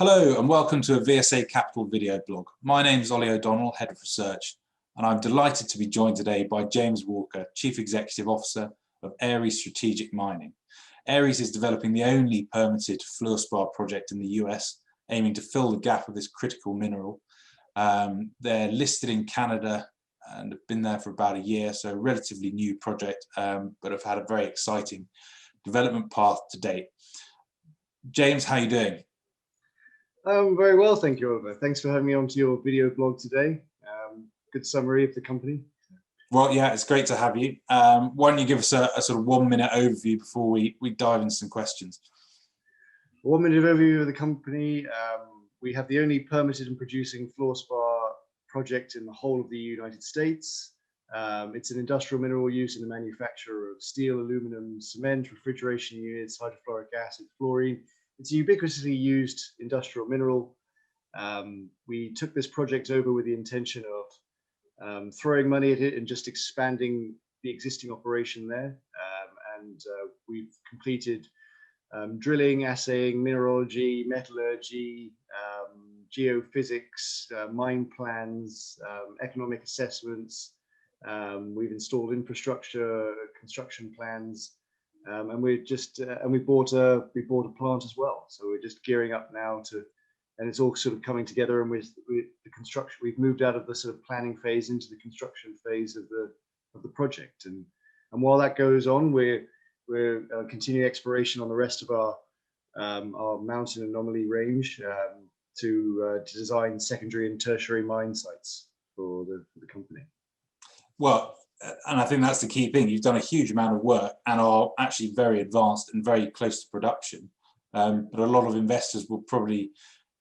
Hello and welcome to a VSA Capital video blog. My name is Ollie O'Donnell, Head of Research, and I'm delighted to be joined today by James Walker, Chief Executive Officer of Ares Strategic Mining. Ares is developing the only permitted fluorspar project in the US, aiming to fill the gap of this critical mineral. They're listed in Canada and have been there for about a year, so a relatively new project, but have had a very exciting development path to date. James, how are you doing? Very well, thank you, Oliver. Thanks for having me onto your video blog today. Good summary of the company. Well, yeah, it's great to have you. Why don't you give us a sort of 1 minute overview before we dive into some questions? 1 minute overview of the company. We have the only permitted and producing fluorspar project in the whole of the United States. It's an industrial mineral used in the manufacture of steel, aluminum, cement, refrigeration units, hydrofluoric acid, fluorine. It's a ubiquitously used industrial mineral. We took this project over with the intention of throwing money at it and just expanding the existing operation there. We've completed drilling, assaying, mineralogy, metallurgy, geophysics, mine plans, economic assessments. We've installed infrastructure, construction plans. And we bought a plant as well. So we're just gearing up now and it's all sort of coming together. And with the construction, we've moved out of the sort of planning phase into the construction phase of the project. And while that goes on, we're continuing exploration on the rest of our mountain anomaly range to design secondary and tertiary mine sites for the company. Well, and I think that's the key thing. You've done a huge amount of work and are actually very advanced and very close to production. But a lot of investors will probably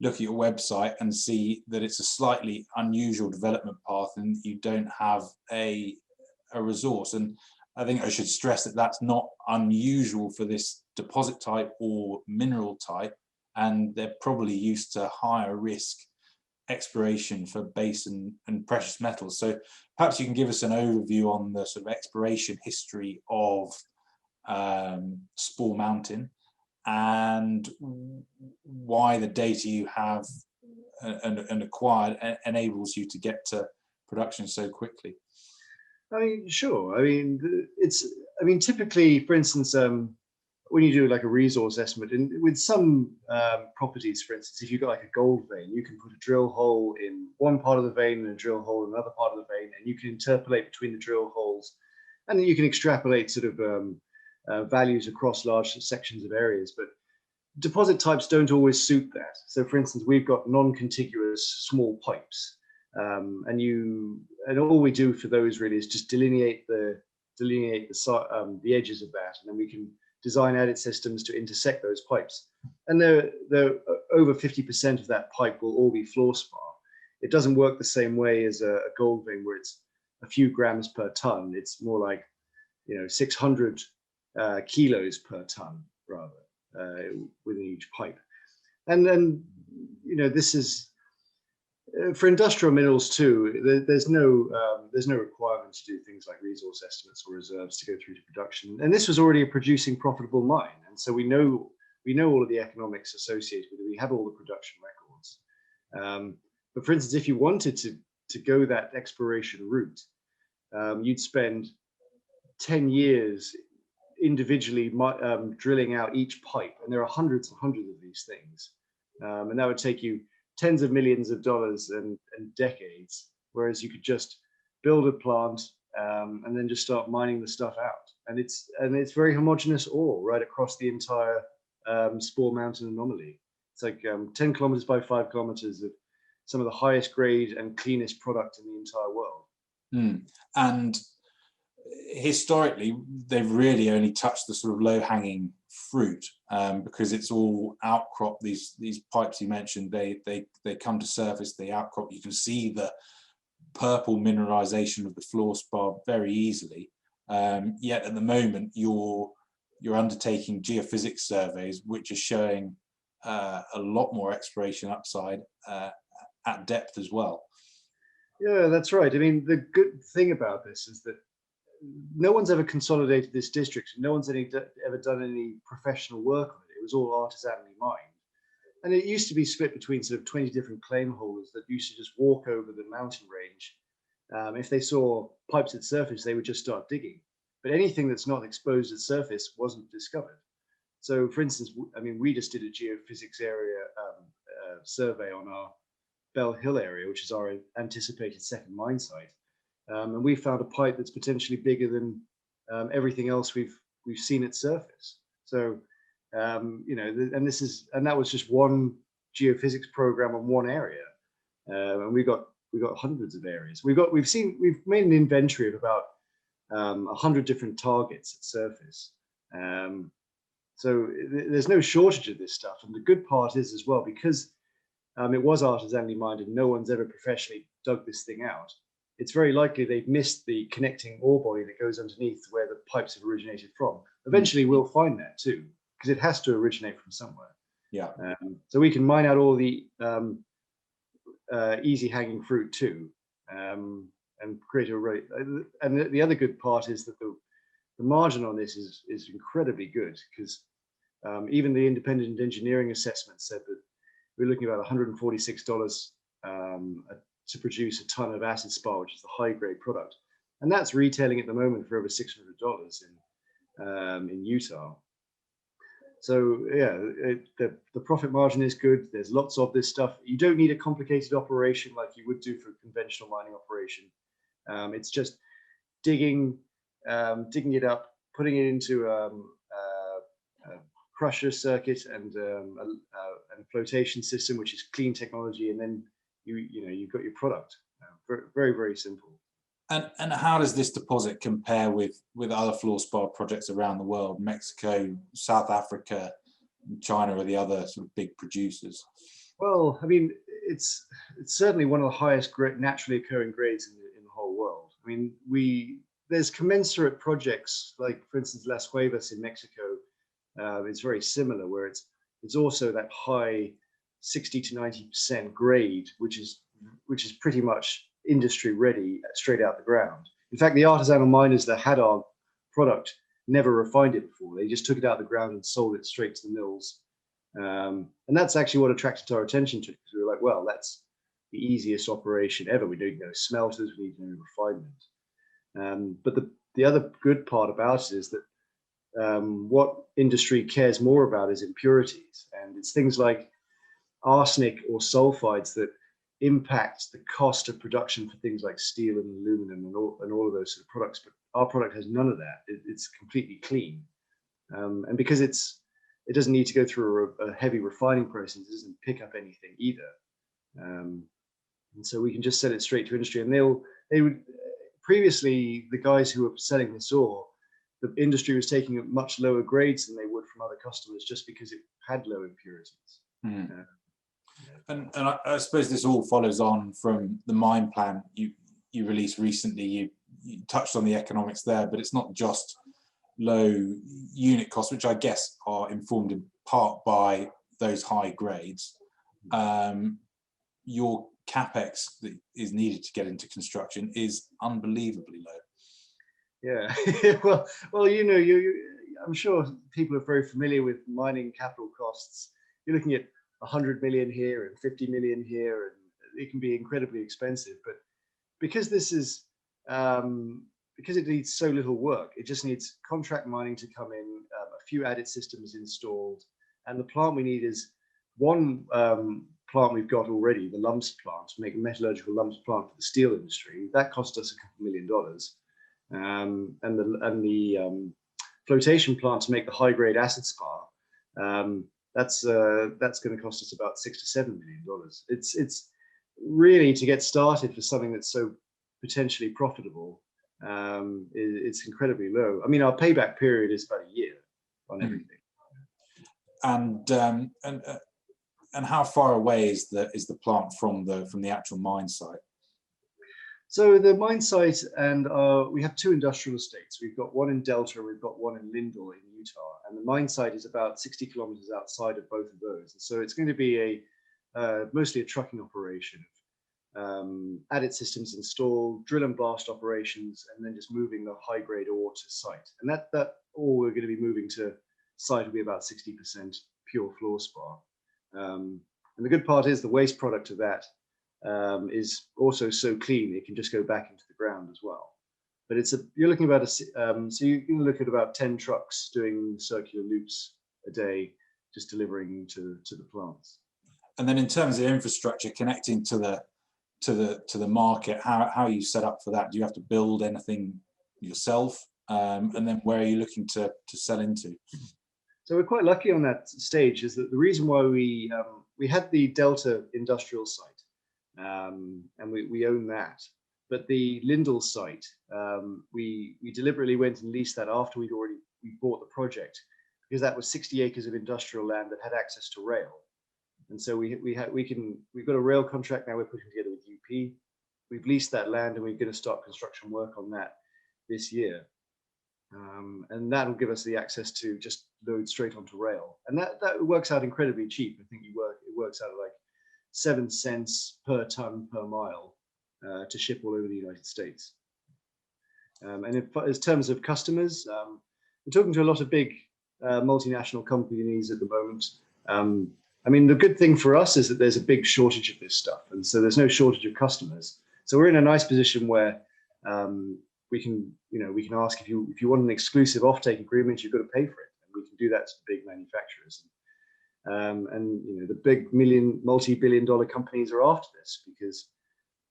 look at your website and see that it's a slightly unusual development path and you don't have a resource. And I think I should stress that that's not unusual for this deposit type or mineral type. And they're probably used to higher risk exploration for base and precious metals. So perhaps you can give us an overview on the sort of exploration history of Spore Mountain and why the data you have and acquired enables you to get to production so quickly. I mean, sure. I mean, typically, for instance, when you do like a resource estimate, and with some properties, for instance, if you've got like a gold vein, you can put a drill hole in one part of the vein and a drill hole in another part of the vein, and you can interpolate between the drill holes, and then you can extrapolate sort of values across large sections of areas. But deposit types don't always suit that. So, for instance, we've got non-contiguous small pipes, and all we do for those really is just delineate the edges of that, and then we can design adit systems to intersect those pipes. And they're over 50% of that pipe will all be fluorspar. It doesn't work the same way as a gold vein where it's a few grams per ton. It's more like 600 kilos per ton rather within each pipe. And then this is for industrial minerals too. There's no requirement to do things like resource estimates or reserves to go through to production. And this was already a producing profitable mine, and so we know all of the economics associated with it. We have all the production records. But for instance, if you wanted to go that exploration route, you'd spend 10 years individually drilling out each pipe, and there are hundreds and hundreds of these things, and that would take you tens of millions of dollars and decades, whereas you could just build a plant and then just start mining the stuff out. And it's very homogeneous ore right across the entire Spore Mountain anomaly. It's like 10 kilometers by 5 kilometers of some of the highest grade and cleanest product in the entire world. And historically, they've really only touched the sort of low-hanging fruit because it's all outcrop. These pipes you mentioned, they come to surface, they outcrop. You can see the purple mineralization of the fluorspar very easily. Yet at the moment, you're undertaking geophysics surveys, which are showing a lot more exploration upside at depth as well. Yeah, that's right. I mean, the good thing about this is that no one's ever consolidated this district. No one's ever done any professional work on it. It was all artisanally mined. and it used to be split between sort of 20 different claim holders that used to just walk over the mountain range. If they saw pipes at surface, they would just start digging. But anything that's not exposed at surface wasn't discovered. So, for instance, I mean, we just did a geophysics area survey on our Bell Hill area, which is our anticipated second mine site, and we found a pipe that's potentially bigger than everything else we've seen at surface. So, you know, and that was just one geophysics program on one area, and we got hundreds of areas. We've made an inventory of about 100 different targets at surface. So there's no shortage of this stuff. And the good part is as well, because it was artisanally mined and no one's ever professionally dug this thing out, it's very likely they've missed the connecting ore body that goes underneath where the pipes have originated from. Eventually we'll find that too, because it has to originate from somewhere. Yeah. So we can mine out all the easy hanging fruit too, and create a rate. And the other good part is that the margin on this is incredibly good, because even the independent engineering assessment said that we're looking at about $146 to produce a ton of acid spar, which is the high grade product, and that's retailing at the moment for over $600 in Utah. So yeah, the profit margin is good. There's lots of this stuff. You don't need a complicated operation like you would do for a conventional mining operation. It's just digging it up, putting it into a crusher circuit and a flotation system, which is clean technology, and then you've got your product. Very, very simple. And how does this deposit compare with other fluorspar projects around the world? Mexico, South Africa, China are the other sort of big producers. Well, I mean, it's certainly one of the highest naturally occurring grades in the whole world. I mean, there's commensurate projects, like for instance Las Cuevas in Mexico. It's very similar, where it's also that high 60 to 90% grade, which is pretty much industry ready straight out the ground. In fact, the artisanal miners that had our product never refined it before. They just took it out of the ground and sold it straight to the mills. And that's actually what attracted our attention to it, because we were like, well, that's the easiest operation ever. We need no smelters, we need no refinement. But the other good part about it is that what industry cares more about is impurities, and it's things like arsenic or sulfides that impact the cost of production for things like steel and aluminum and all of those sort of products. But our product has none of that. It's completely clean, and because it doesn't need to go through a heavy refining process, it doesn't pick up anything either, and so we can just sell it straight to industry. And they would previously, the guys who were selling this ore, the industry was taking much lower grades than they would from other customers, just because it had low impurities. Mm. And I suppose this all follows on from the mine plan you released recently. You touched on the economics there, but it's not just low unit costs, which I guess are informed in part by those high grades. Your capex that is needed to get into construction is unbelievably low. Yeah, well, I'm sure people are very familiar with mining capital costs. You're looking at 100 million here and 50 million here, and it can be incredibly expensive. But because this is because it needs so little work, it just needs contract mining to come in, a few added systems installed, and the plant we need is one plant we've got already, the lumps plant, to make a metallurgical lumps plant for the steel industry. That cost us $2 million. And the flotation plant to make the high grade acid spar, that's going to cost us about $6 to $7 million. It's really, to get started for something that's so potentially profitable, it's incredibly low. I mean, our payback period is about a year on everything. And how far away is the plant from the actual mine site? So the mine site, and we have two industrial estates. We've got one in Delta, we've got one in Lindell in Utah, and the mine site is about 60 kilometers outside of both of those. And so it's going to be mostly a trucking operation, added systems installed, drill and blast operations, and then just moving the high grade ore to site. And that ore we're going to be moving to site will be about 60% pure fluorspar. And the good part is the waste product of that is also so clean it can just go back into the ground as well. But you're looking about so you can look at about 10 trucks doing circular loops a day, just delivering to the plants. And then in terms of infrastructure connecting to the market, how are you set up for that? Do you have to build anything yourself? And then where are you looking to sell into? So we're quite lucky on that stage, is that the reason why we had the Delta industrial site, and we own that. But the Lindell site, we deliberately went and leased that after we bought the project, because that was 60 acres of industrial land that had access to rail. And so we've got a rail contract now we're putting together with UP. We've leased that land and we're going to start construction work on that this year. And that will give us the access to just load straight onto rail. And that works out incredibly cheap. I think it works out at like 7 cents per ton per mile to ship all over the United States. And in terms of customers, we're talking to a lot of big multinational companies at the moment. I mean, the good thing for us is that there's a big shortage of this stuff, and so there's no shortage of customers. So we're in a nice position where we can ask if you want an exclusive offtake agreement, you've got to pay for it, and we can do that to the big manufacturers. And the big multi-billion-dollar companies are after this because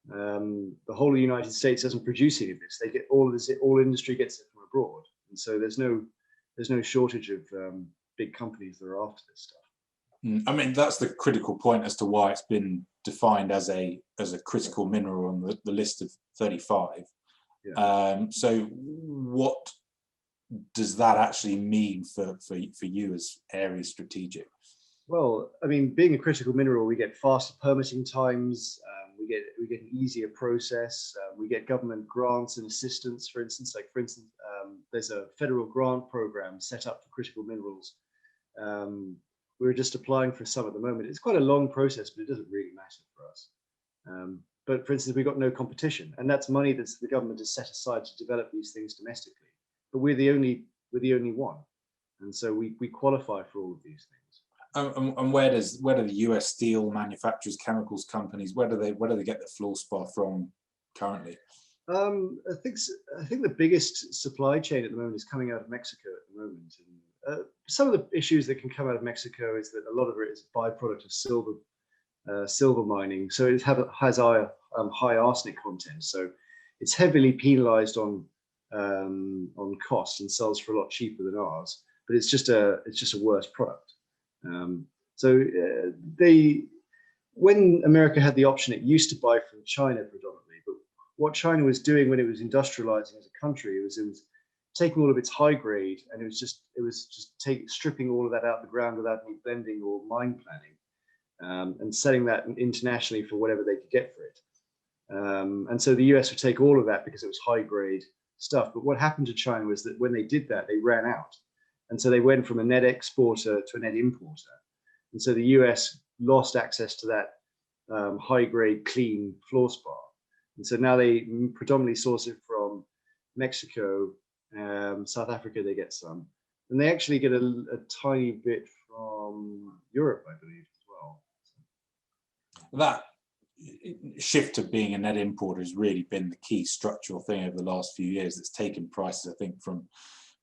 the whole of the United States doesn't produce any of this. They get all of this. All industry gets it from abroad, and so there's no shortage of big companies that are after this stuff. I mean, that's the critical point as to why it's been defined as a critical mineral on the list of 35. Yeah. So what does that actually mean for you as Aries Strategic? Well, I mean, being a critical mineral, we get faster permitting times. We get an easier process. We get government grants and assistance. For instance, there's a federal grant program set up for critical minerals. We're just applying for some at the moment. It's quite a long process, but it doesn't really matter for us. But for instance, we've got no competition, and that's money that the government has set aside to develop these things domestically. But we're the only one, and so we qualify for all of these things. And where do the US steel manufacturers, chemicals companies, where do they get the fluorspar from currently? I think the biggest supply chain at the moment is coming out of Mexico at the moment. And some of the issues that can come out of Mexico is that a lot of it is a byproduct of silver mining. So it has high arsenic content. So it's heavily penalized on cost and sells for a lot cheaper than ours. But it's just a worse product. When America had the option, it used to buy from China predominantly. But what China was doing when it was industrializing as a country was it was taking all of its high grade, and it was just stripping all of that out of the ground without any blending or mine planning, and selling that internationally for whatever they could get for it. And so the US would take all of that because it was high grade stuff. But what happened to China was that when they did that, they ran out. And so they went from a net exporter to a net importer. And so the US lost access to that high grade, clean fluorspar. And so now they predominantly source it from Mexico. South Africa, they get some, and they actually get a tiny bit from Europe, I believe, as well. That shift to being a net importer has really been the key structural thing over the last few years. It's taken prices, I think, from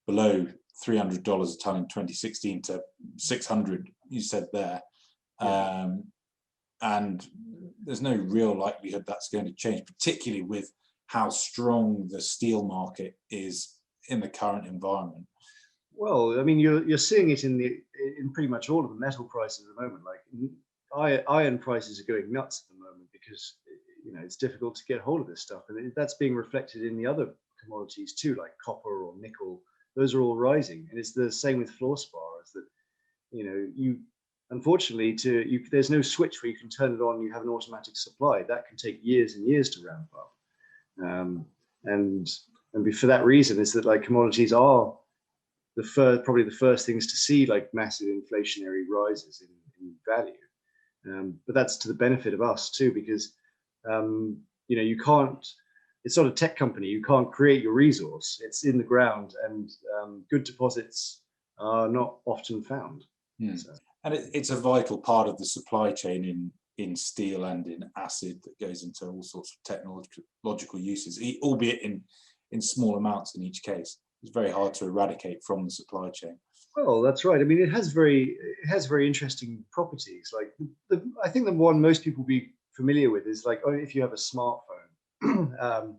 below $300 a ton in 2016 to $600, you said there. Yeah. And there's no real likelihood that's going to change, particularly with how strong the steel market is in the current environment. Well, I mean, you're seeing it in pretty much all of the metal prices at the moment. Like iron prices are going nuts at the moment because it's difficult to get hold of this stuff, and that's being reflected in the other commodities too, like copper or nickel. Those are all rising, and it's the same with fluorspar. Is that you unfortunately there's no switch where you can turn it on. You have an automatic supply that can take years and years to ramp up, and for that reason, is that like commodities are probably the first things to see like massive inflationary rises in value. But that's to the benefit of us too, because you can't. It's not a tech company. You can't create your resource. It's in the ground, and good deposits are not often found. Hmm. So. And it's a vital part of the supply chain in steel and in acid that goes into all sorts of technological uses, albeit in small amounts in each case. It's very hard to eradicate from the supply chain. Well, that's right. I mean, it has very interesting properties. Like I think the one most people will be familiar with is like, oh, if you have a smartphone,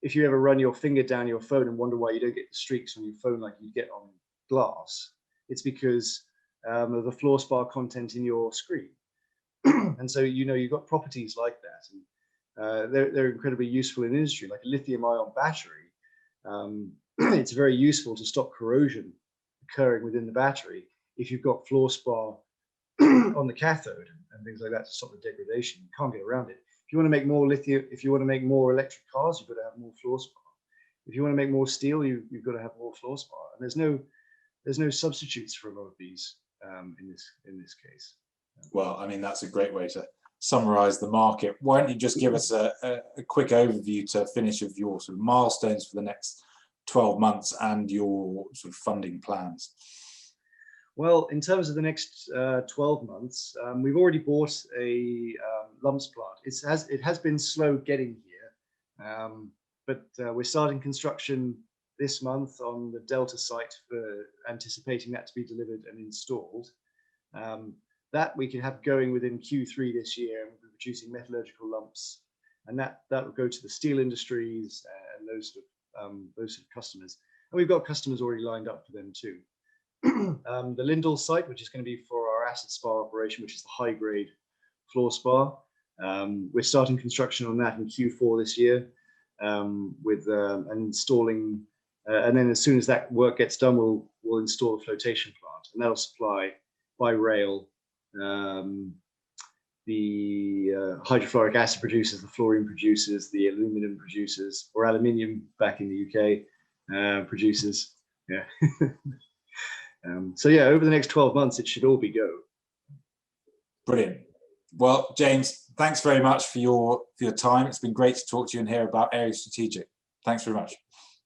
if you ever run your finger down your phone and wonder why you don't get the streaks on your phone like you get on glass, it's because of the fluorspar content in your screen. And so, you know, you've got properties like that, and they're incredibly useful in industry. Like a lithium-ion battery, it's very useful to stop corrosion occurring within the battery if you've got fluorspar on the cathode and things like that to stop the degradation. You can't get around it. If you want to make more lithium, if you want to make more electric cars, you've got to have more fluorspar. If you want to make more steel, you've got to have more fluorspar. And there's no substitutes for a lot of these in this case. Well, I mean, that's a great way to summarize the market. Why don't you just give us a quick overview to finish of your sort of milestones for the next 12 months and your sort of funding plans? Well, in terms of the next 12 months, we've already bought a lumps plant. It has been slow getting here, but we're starting construction this month on the Delta site, for anticipating that to be delivered and installed. That we can have going within Q3 this year, and we'll be producing metallurgical lumps, and that will go to the steel industries and those sort of customers. And we've got customers already lined up for them too. The Lindell site, which is going to be for our acid spar operation, which is the high grade fluorspar. We're starting construction on that in Q4 this year, with and installing, and then as soon as that work gets done, we'll install a flotation plant, and that'll supply by rail the hydrofluoric acid producers, the fluorine producers, the aluminum producers, or aluminium back in the UK producers. Yeah. So yeah, over the next 12 months, it should all be go. Brilliant. Well, James, thanks very much for your time. It's been great to talk to you and hear about Area Strategic. Thanks very much.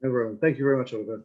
No problem. Thank you very much, Oliver.